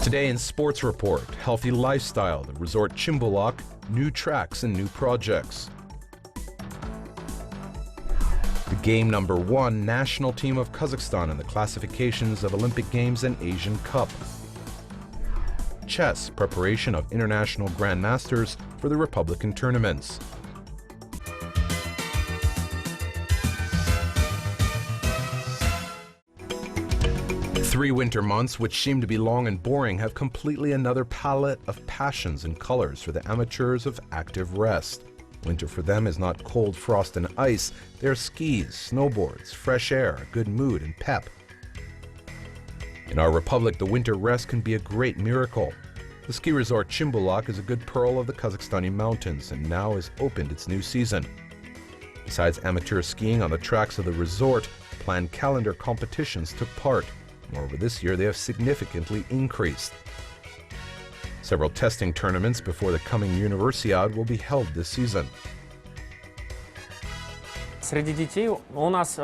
Today in Sports Report, healthy lifestyle, the resort Shymbulak, new tracks and new projects. The game #1 national team of Kazakhstan in the classifications of Olympic Games and Asian Cup. Chess, preparation of international grandmasters for the Republican tournaments. Three winter months, which seem to be long and boring, have completely another palette of passions and colors for the amateurs of active rest. Winter for them is not cold, frost, and ice. They're skis, snowboards, fresh air, good mood, and pep. In our republic, the winter rest can be a great miracle. The ski resort Shymbulak is a good pearl of the Kazakhstani mountains and now has opened its new season. Besides amateur skiing on the tracks of the resort, planned calendar competitions took part. Moreover, this year they have significantly increased. Several testing tournaments before the coming Universiade will be held this season. Среди детей у нас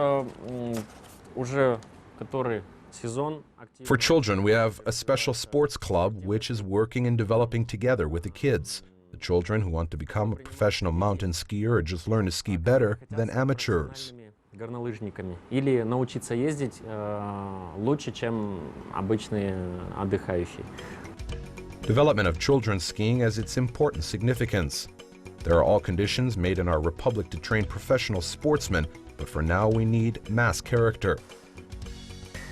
уже который сезон. For children, we have a special sports club which is working and developing together with the kids. The children who want to become a professional mountain skier or just learn to ski better than amateurs. Горнолыжниками или научиться ездить лучше, чем обычные отдыхающие. Development of children's skiing has its important significance. There are all conditions made in our republic to train professional sportsmen, but for now we need mass character.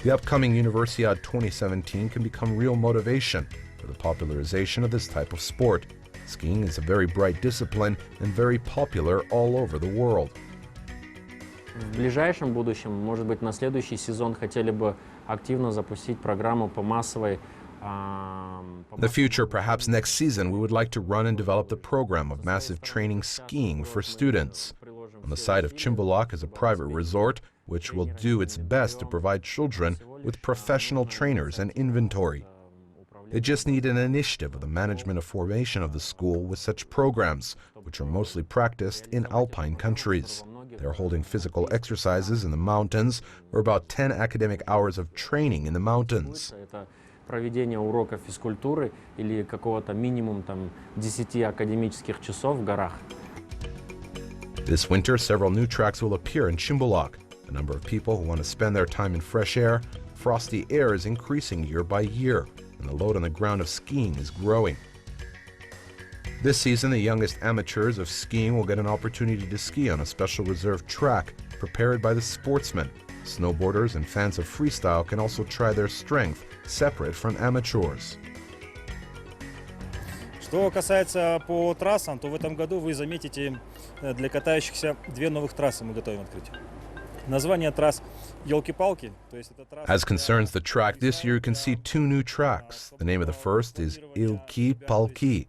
The upcoming Universiade 2017 can become real motivation for the popularization of this type of sport. Skiing is a very bright discipline and very popular all over the world. В ближайшем будущем, может быть, на следующий сезон хотели бы активно запустить программу по массовой. In the future, perhaps next season, we would like to run and develop the program of massive training skiing for students. On the site of Shymbulak is a private resort which will do its best to provide children with professional trainers and inventory. They just need an initiative of the management of formation of the school with such programs, which are mostly practiced in alpine countries. They're holding physical exercises in the mountains, or about 10 academic hours of training in the mountains. Проведение уроков физкультуры или какого-то минимум 10 академических часов в горах. This winter, several new tracks will appear in Shymbulak. The number of people who want to spend their time in fresh air, frosty air is increasing year by year, and the load on the ground of skiing is growing. This season, the youngest amateurs of skiing will get an opportunity to ski on a special reserved track prepared by the sportsmen. Snowboarders and fans of freestyle can also try their strength separate from amateurs. Что касается по трассам, то в этом году вы заметите для катающихся две новых трассы мы готовим открыть. Название трасс «Елки-палки». As concerns the track, this year you can see two new tracks. The name of the first is Ilki-Palki.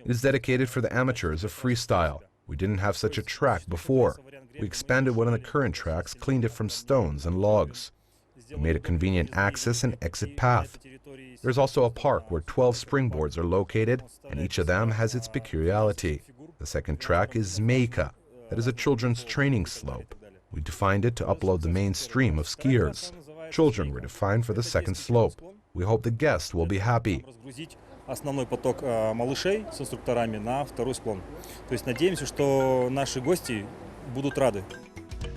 It is dedicated for the amateurs of freestyle. We didn't have such a track before. We expanded one of the current tracks, cleaned it from stones and logs. We made a convenient access and exit path. There's also a park where 12 springboards are located, and each of them has its peculiarity. The second track is Zmeyka. That is a children's training slope. We defined it to upload the main stream of skiers. Children were defined for the second slope. We hope the guests will be happy. Основной поток малышей с инструкторами на второй склон. То есть надеемся, что наши гости будут рады.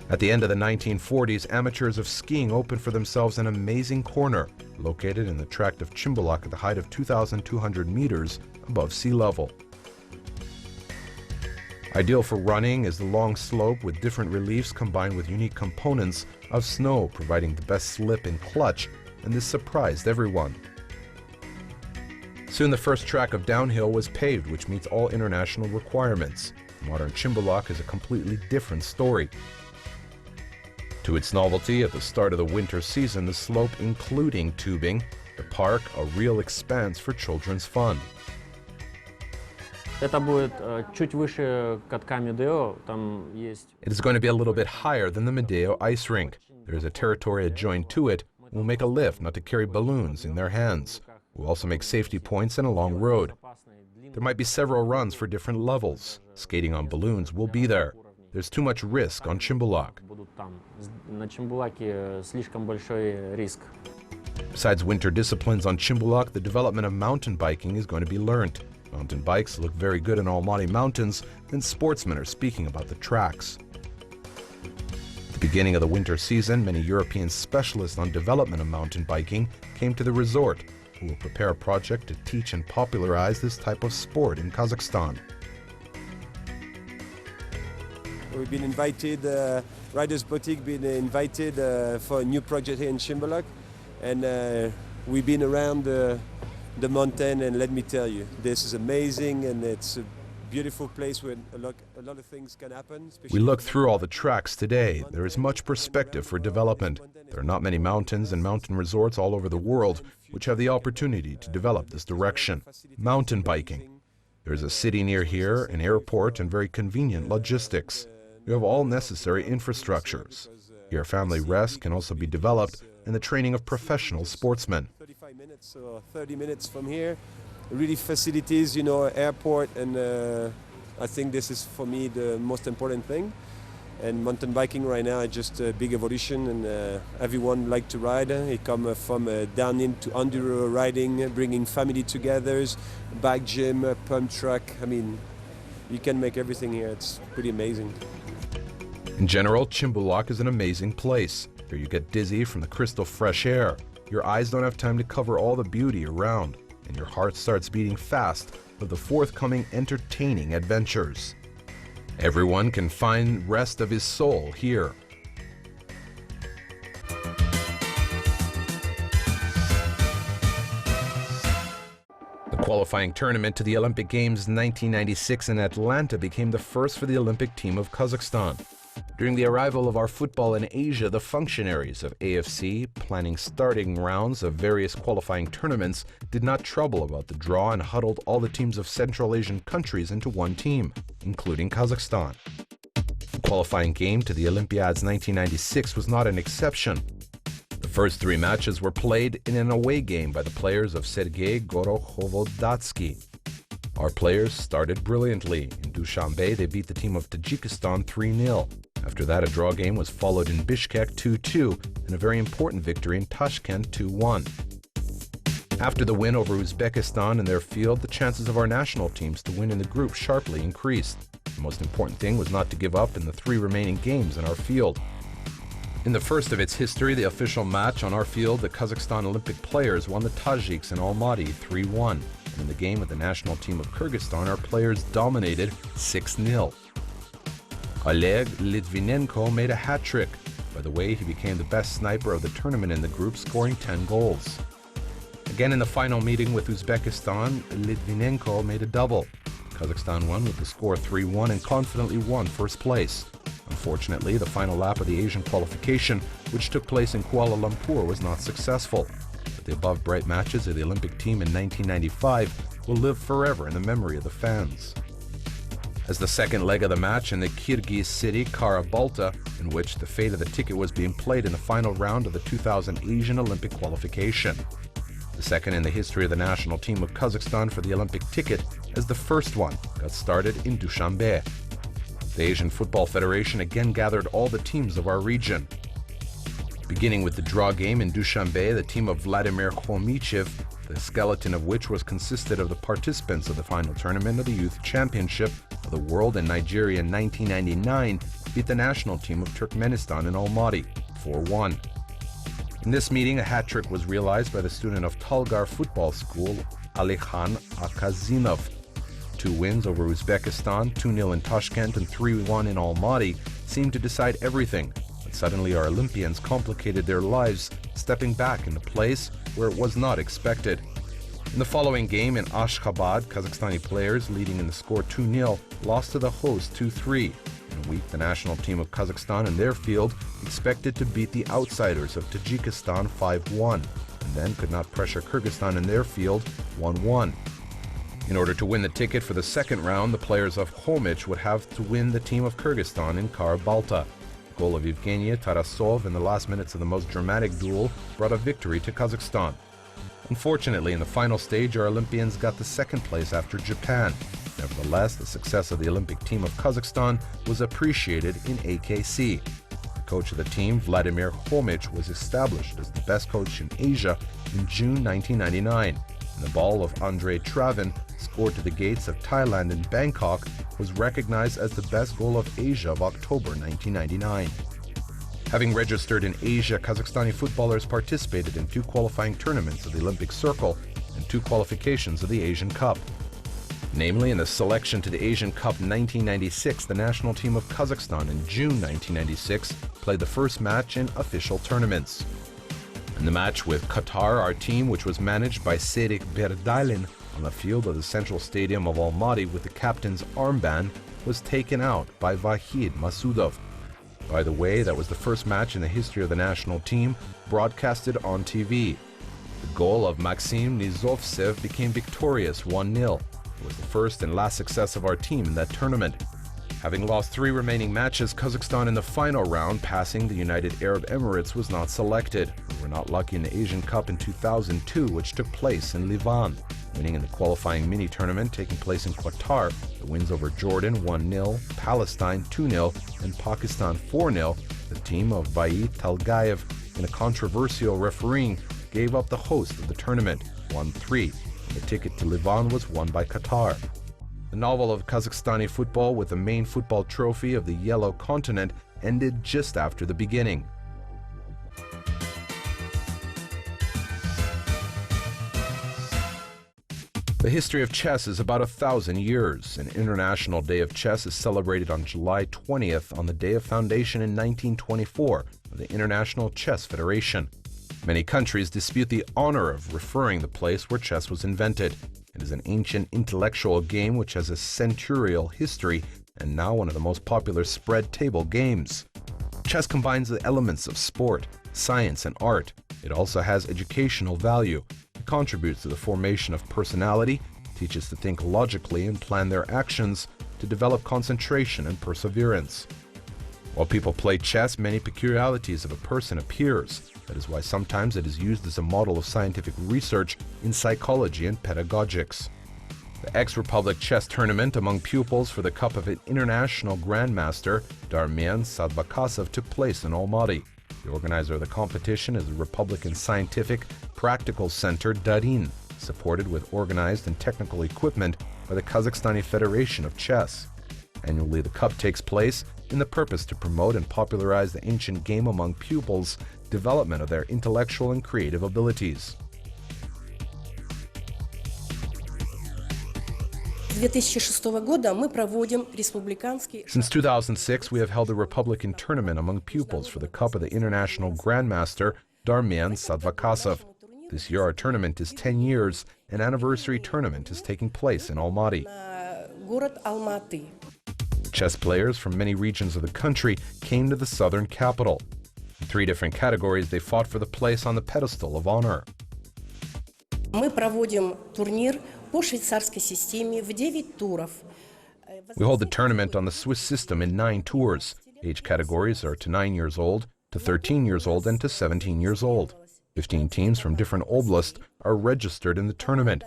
At the end of the 1940s, amateurs of skiing opened for themselves an amazing corner, located in the tract of Shymbulak at the height of 2,200 meters above sea level. Ideal for running is the long slope with different reliefs combined with unique components of snow, providing the best slip and clutch, and this surprised everyone. Soon the first track of downhill was paved, which meets all international requirements. Modern Shymbulak is a completely different story. To its novelty, at the start of the winter season, the slope including tubing, the park a real expanse for children's fun. Это будет чуть выше катка Медео, там есть. It is going to be a little bit higher than the Medeo ice rink. There is a territory adjoined to it. We'll make a lift not to carry balloons in their hands. We'll also make safety points and a long road. There might be several runs for different levels. Skating on balloons will be there. There's too much risk on Shymbulak. На Shymbulak слишком большой риск. Besides winter disciplines on Shymbulak, the development of mountain biking is going to be learnt. Mountain bikes look very good in Almaty Mountains, and sportsmen are speaking about the tracks. At the beginning of the winter season, many European specialists on development of mountain biking came to the resort, who will prepare a project to teach and popularize this type of sport in Kazakhstan. We've been invited, Riders Boutique been invited for a new project here in Shymbulak, and we've been around the mountain, and let me tell you, this is amazing, and it's a beautiful place where a lot of things can happen. We look through all the tracks today. There is much perspective for development. There are not many mountains and mountain resorts all over the world which have the opportunity to develop this direction. Mountain biking. There is a city near here, an airport, and very convenient logistics. We have all necessary infrastructures. Here, family rest can also be developed and the training of professional sportsmen. 35 minutes or 30 minutes from here, really facilities, airport, and I think this is for me the most important thing. And mountain biking right now is just a big evolution, and everyone like to ride. It come from downhill to enduro riding, bringing family together, bike gym, pump track. I mean, you can make everything here. It's pretty amazing. In general, Shymbulak is an amazing place. Here you get dizzy from the crystal fresh air. Your eyes don't have time to cover all the beauty around, and your heart starts beating fast with the forthcoming entertaining adventures. Everyone can find rest of his soul here. The qualifying tournament to the Olympic Games 1996 in Atlanta became the first for the Olympic team of Kazakhstan. During the arrival of our football in Asia, the functionaries of AFC, planning starting rounds of various qualifying tournaments, did not trouble about the draw and huddled all the teams of Central Asian countries into one team, including Kazakhstan. The qualifying game to the Olympiads 1996 was not an exception. The first three matches were played in an away game by the players of Sergei Gorokhovodatsky. Our players started brilliantly. In Dushanbe, they beat the team of Tajikistan 3-0. After that, a draw game was followed in Bishkek 2-2 and a very important victory in Tashkent 2-1. After the win over Uzbekistan in their field, the chances of our national teams to win in the group sharply increased. The most important thing was not to give up in the three remaining games in our field. In the first of its history, the official match on our field, the Kazakhstan Olympic players won the Tajiks in Almaty 3-1. And in the game with the national team of Kyrgyzstan, our players dominated 6-0. Oleg Litvinenko made a hat-trick. By the way, he became the best sniper of the tournament in the group, scoring 10 goals. Again, in the final meeting with Uzbekistan, Litvinenko made a double. Kazakhstan won with the score 3-1 and confidently won first place. Unfortunately, the final lap of the Asian qualification, which took place in Kuala Lumpur, was not successful. But the above bright matches of the Olympic team in 1995 will live forever in the memory of the fans. As the second leg of the match in the Kyrgyz city Kara-Balta, in which the fate of the ticket was being played in the final round of the 2000 Asian Olympic qualification. The second in the history of the national team of Kazakhstan for the Olympic ticket, as the first one got started in Dushanbe. The Asian Football Federation again gathered all the teams of our region. Beginning with the draw game in Dushanbe, the team of Vladimir Khomichev, the skeleton of which was consisted of the participants of the final tournament of the Youth Championship of the World in Nigeria in 1999, beat the national team of Turkmenistan in Almaty 4-1. In this meeting, a hat-trick was realized by the student of Talgar Football School, Alikhan Akazinov. 2 wins over Uzbekistan, 2-0 in Tashkent and 3-1 in Almaty seemed to decide everything, but suddenly our Olympians complicated their lives, stepping back in a place where it was not expected. In the following game in Ashkhabad, Kazakhstani players, leading in the score 2-0, lost to the host 2-3. In a week, the national team of Kazakhstan in their field expected to beat the outsiders of Tajikistan 5-1, and then could not pressure Kyrgyzstan in their field 1-1. In order to win the ticket for the second round, the players of Khomich would have to win the team of Kyrgyzstan in Kara-Balta. The goal of Evgeny Tarasov in the last minutes of the most dramatic duel brought a victory to Kazakhstan. Unfortunately, in the final stage, our Olympians got the second place after Japan. Nevertheless, the success of the Olympic team of Kazakhstan was appreciated in AKC. Coach of the team, Vladimir Homich, was established as the best coach in Asia in June 1999, and the ball of Andrei Travin, scored to the gates of Thailand in Bangkok, was recognized as the best goal of Asia of October 1999. Having registered in Asia, Kazakhstani footballers participated in 2 qualifying tournaments of the Olympic Circle and 2 qualifications of the Asian Cup. Namely, in the selection to the Asian Cup 1996, the national team of Kazakhstan in June 1996 played the first match in official tournaments. In the match with Qatar, our team, which was managed by Serik Berdailin on the field of the Central Stadium of Almaty with the captain's armband, was taken out by Vahid Masudov. By the way, that was the first match in the history of the national team broadcasted on TV. The goal of Maxim Nizovtsev became victorious 1-0. It was the first and last success of our team in that tournament. Having lost 3 remaining matches, Kazakhstan in the final round, passing the United Arab Emirates, was not selected. We were not lucky in the Asian Cup in 2002, which took place in Livan. Winning in the qualifying mini-tournament taking place in Qatar, the wins over Jordan 1-0, Palestine 2-0, and Pakistan 4-0, the team of Vahid Talgayev, in a controversial refereeing, gave up the host of the tournament 1-3. The ticket to Livan was won by Qatar. The novel of Kazakhstani football with the main football trophy of the Yellow Continent ended just after the beginning. The history of chess is about 1,000 years. An International Day of Chess is celebrated on July 20th on the day of foundation in 1924 of the International Chess Federation. Many countries dispute the honor of referring the place where chess was invented. It is an ancient intellectual game which has a centurial history and now one of the most popular spread table games. Chess combines the elements of sport, science, and art. It also has educational value. It contributes to the formation of personality, teaches to think logically and plan their actions, to develop concentration and perseverance. While people play chess, many peculiarities of a person appears. That is why sometimes it is used as a model of scientific research in psychology and pedagogics. The ex-Republic chess tournament among pupils for the Cup of an International Grandmaster, Darmian Sadbakasov, took place in Almaty. The organizer of the competition is the Republican Scientific Practical Center Darin, supported with organized and technical equipment by the Kazakhstani Federation of Chess. Annually, the Cup takes place in the purpose to promote and popularize the ancient game among pupils, development of their intellectual and creative abilities. Since 2006, we have held a Republican tournament among pupils for the Cup of the International Grandmaster, Darmian Sadbakasov. This year, our tournament is 10 years. An anniversary tournament is taking place in Almaty. Chess players from many regions of the country came to the southern capital. In 3 different categories, they fought for the place on the pedestal of honor. We hold the tournament on the Swiss system in 9 tours. Age categories are to 9 years old, to 13 years old, and to 17 years old. 15 teams from different oblasts are registered in the tournament.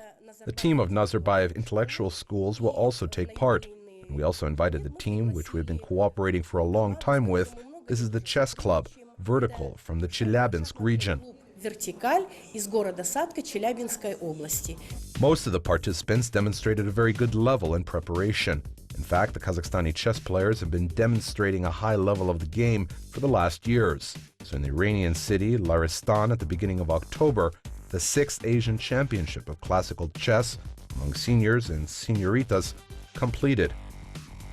The team of Nazarbayev intellectual schools will also take part. And we also invited the team, which we've been cooperating for a long time with. This is the Chess Club, Vertical, from the Chelyabinsk region. Most of the participants demonstrated a very good level in preparation. In fact, the Kazakhstani chess players have been demonstrating a high level of the game for the last years. So in the Iranian city, Laristan, at the beginning of October, the 6th Asian Championship of Classical Chess among seniors and senioritas completed.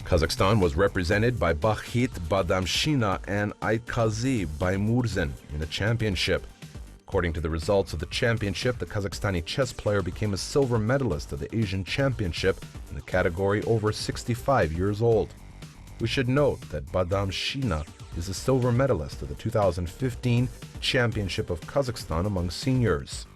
Kazakhstan was represented by Bakhit Badamshina and Aykazi Baymurzen in the championship. According to the results of the championship, the Kazakhstani chess player became a silver medalist of the Asian Championship in the category over 65 years old. We should note that Badamshina is the silver medalist of the 2015 Championship of Kazakhstan among seniors.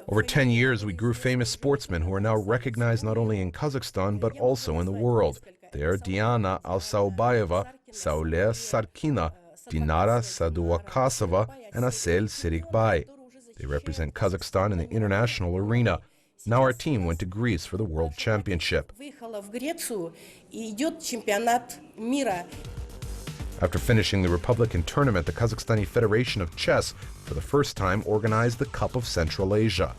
Over 10 years, we grew famous sportsmen who are now recognized not only in Kazakhstan but also in the world. They are Diana Alsaubayeva, Sauleh Sarkina, Dinara Saduakasova, and Asel Sirikbay. They represent Kazakhstan in the international arena. Now our team went to Greece for the World Championship. поехала в Грецию, и идет чемпионат мира. After finishing the Republican tournament, the Kazakhstani Federation of Chess, for the first time, organized the Cup of Central Asia.